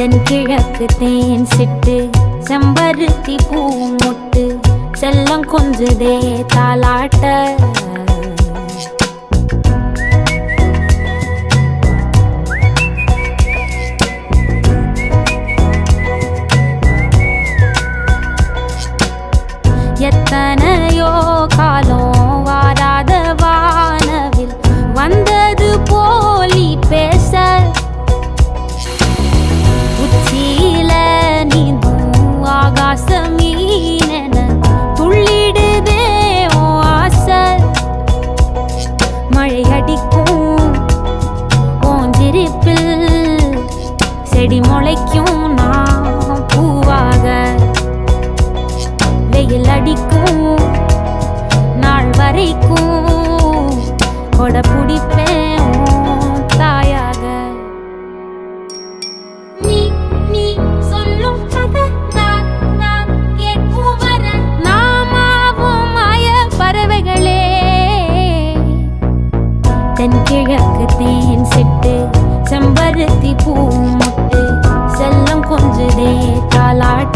தென்கிழக்கு தேன் சிட்டு செம்பருத்தி பூ மொட்டு செல்லம் கொஞ்சுதே தாலாட்ட எத்தனையோ காலம் வாராத வானவில் வந்தது போலி பேச உச்சியில நீந்தும் ஆகாச மீனென துள்ளிடுதே ஓ ஆசை மழை அடிக்கும் ஓஞ்சிருப்பில் செடி முளைக்கும் நான் பூவாக வெயில் அடிக்கும் நாள் வரைக்கும் கொடை பிடிப்பேன் தாயாக நீ நீ சொல்லும் கதை நான் கேட்கும் வர நாமாவும் மாய பறவைகளே தென்கிழக்கு தேன் சிட்டு செம்பருத்தி பூ மொட்டு செல்லம் கொஞ்சுதே தாலாட்ட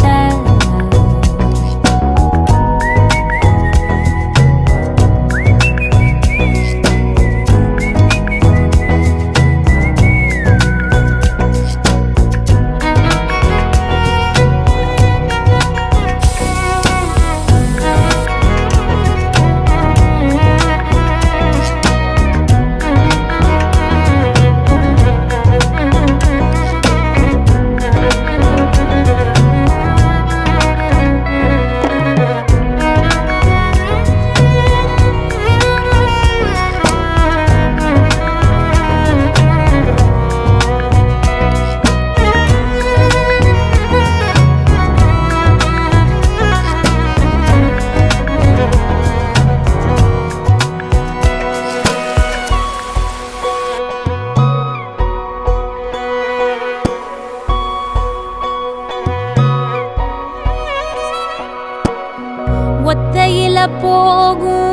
ஒத்தையில போகும்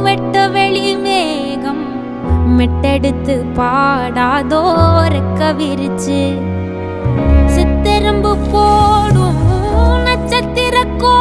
வெட்ட வெளி மேகம் மெட்டெடுத்து பாடாதோ ரெக்க விரிச்சு சித்தெரும்பு போடும் நட்சத்திர கோ